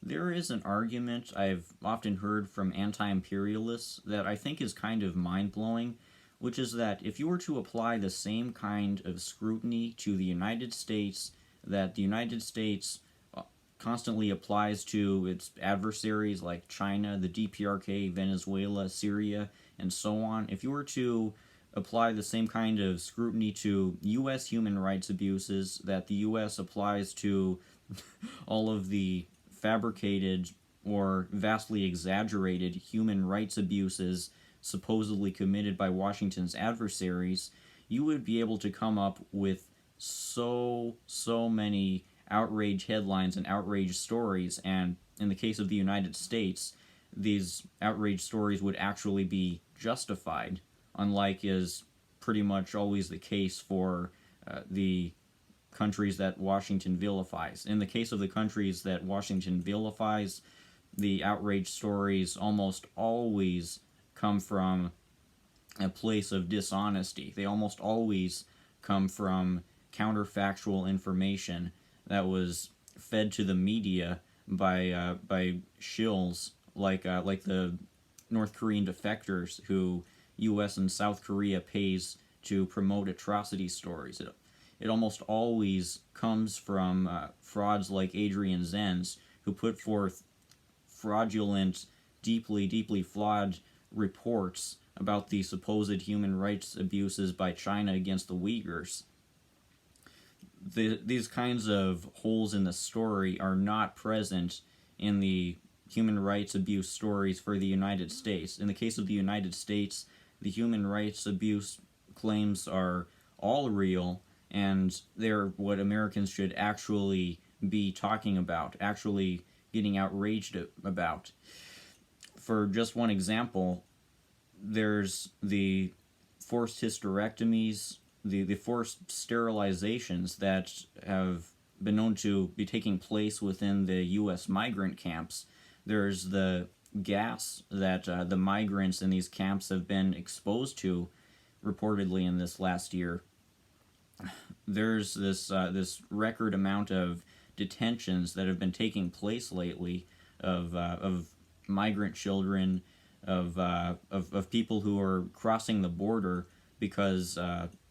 There is an argument I've often heard from anti-imperialists that I think is kind of mind-blowing, which is that if you were to apply the same kind of scrutiny to the United States that the United States constantly applies to its adversaries like China, the DPRK, Venezuela, Syria, and so on, if you were to apply the same kind of scrutiny to U.S. human rights abuses that the U.S. applies to all of the fabricated or vastly exaggerated human rights abuses supposedly committed by Washington's adversaries, you would be able to come up with so many outrage headlines and outrage stories. And in the case of the United States, these outrage stories would actually be justified, unlike is pretty much always the case for the countries that Washington vilifies. In the case of the countries that Washington vilifies, the outrage stories almost always come from a place of dishonesty. They almost always come from counterfactual information that was fed to the media by shills like the North Korean defectors who U.S. and South Korea pays to promote atrocity stories. It almost always comes from frauds like Adrian Zenz, who put forth fraudulent, deeply flawed reports about the supposed human rights abuses by China against the Uyghurs. These kinds of holes in the story are not present in the human rights abuse stories for the United States. In the case of the United States, the human rights abuse claims are all real, and they're what Americans should actually be talking about, actually getting outraged about. For just one example, there's the forced hysterectomies, the forced sterilizations that have been known to be taking place within the U.S. migrant camps. There's the gas that the migrants in these camps have been exposed to, reportedly in this last year. There's this record amount of detentions that have been taking place lately of migrant children, of people who are crossing the border because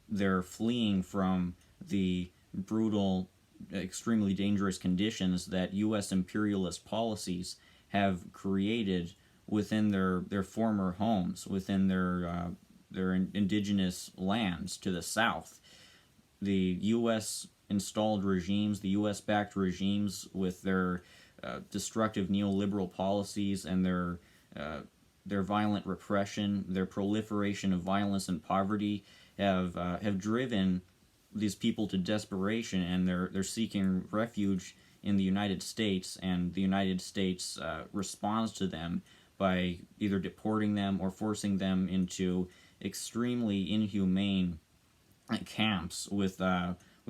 they're fleeing from the brutal, extremely dangerous conditions that U.S. imperialist policies have created within their former homes, within their indigenous lands to the south. The U.S. installed regimes, the U.S. backed regimes, with their destructive neoliberal policies and their violent repression, their proliferation of violence and poverty, have driven these people to desperation, and they're seeking refuge in the United States, and the United States responds to them by either deporting them or forcing them into extremely inhumane camps with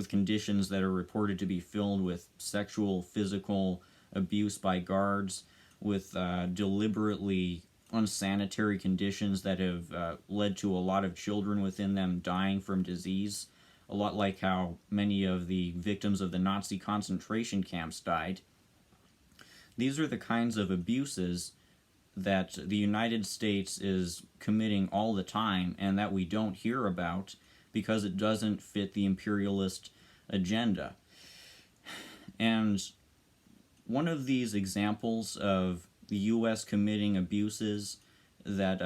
conditions that are reported to be filled with sexual, physical abuse by guards, with deliberately unsanitary conditions that have led to a lot of children within them dying from disease, a lot like how many of the victims of the Nazi concentration camps died. These are the kinds of abuses that the United States is committing all the time and that we don't hear about because it doesn't fit the imperialist agenda. And one of these examples of the U.S. committing abuses that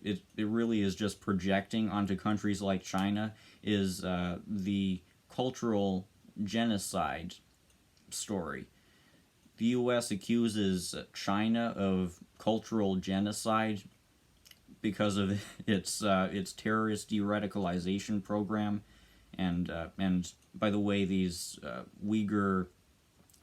it really is just projecting onto countries like China is the cultural genocide story. The U.S. accuses China of cultural genocide because of its terrorist de-radicalization program, and by the way, these Uyghur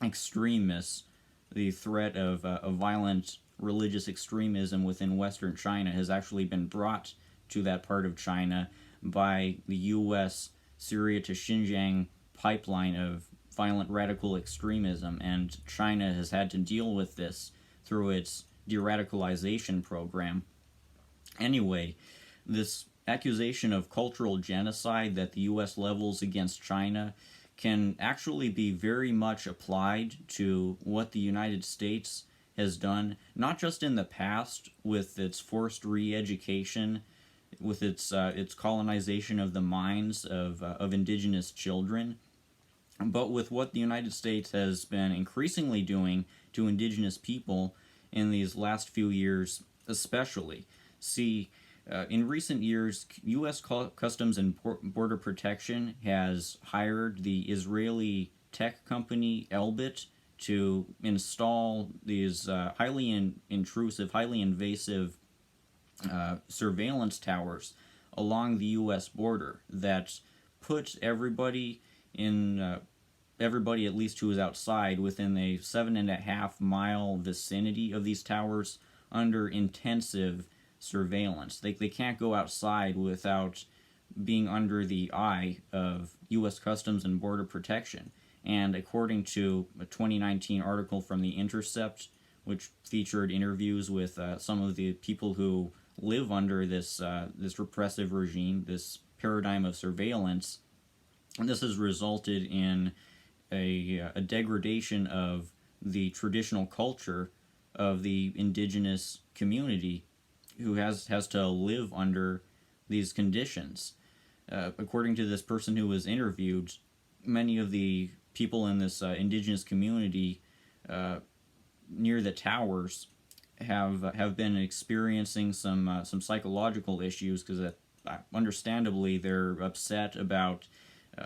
extremists, the threat of violent religious extremism within Western China has actually been brought to that part of China by the U.S. Syria to Xinjiang pipeline of violent radical extremism, and China has had to deal with this through its de-radicalization program. Anyway, this accusation of cultural genocide that the U.S. levels against China can actually be very much applied to what the United States has done, not just in the past with its forced re-education, with its colonization of the minds of indigenous children, but with what the United States has been increasingly doing to indigenous people in these last few years, especially. See, in recent years, U.S. Customs and Border Protection has hired the Israeli tech company Elbit to install these highly intrusive, highly invasive surveillance towers along the U.S. border that put everybody in everybody, at least who is outside, within a 7.5 mile vicinity of these towers under intensive surveillance. They can't go outside without being under the eye of U.S. Customs and Border Protection. And according to a 2019 article from the Intercept, which featured interviews with some of the people who live under this repressive regime, this paradigm of surveillance, and this has resulted in a degradation of the traditional culture of the indigenous community who has to live under these conditions. According to this person who was interviewed, many of the people in this indigenous community near the towers have been experiencing some psychological issues because understandably they're upset about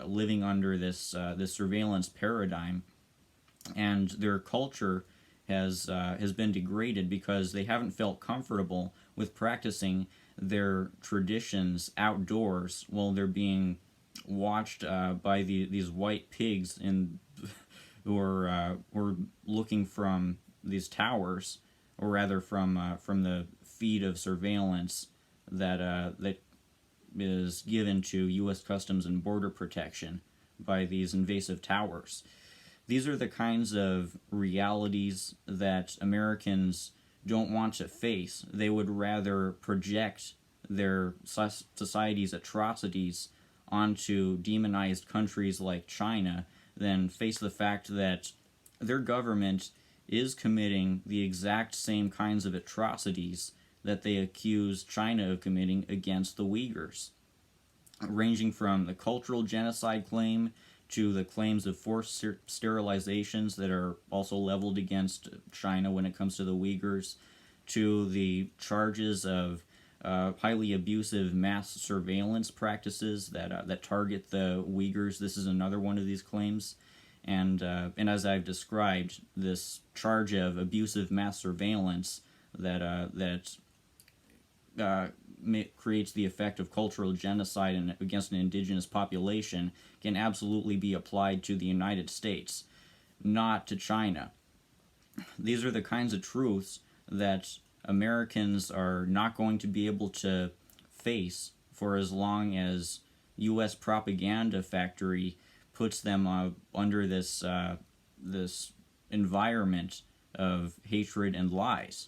living under this surveillance paradigm, and their culture has been degraded because they haven't felt comfortable with practicing their traditions outdoors while they're being watched by these white pigs who are looking from these towers, or rather from the feed of surveillance that is given to U.S. Customs and Border Protection by these invasive towers. These are the kinds of realities that Americans don't want to face. They would rather project their society's atrocities onto demonized countries like China than face the fact that their government is committing the exact same kinds of atrocities that they accuse China of committing against the Uyghurs, ranging from the cultural genocide claim to the claims of forced sterilizations that are also leveled against China when it comes to the Uyghurs, to the charges of highly abusive mass surveillance practices that target the Uyghurs. This is another one of these claims. And as I've described, this charge of abusive mass surveillance that creates the effect of cultural genocide against an indigenous population can absolutely be applied to the United States, not to China. These are the kinds of truths that Americans are not going to be able to face for as long as U.S. propaganda factory puts them under this environment of hatred and lies.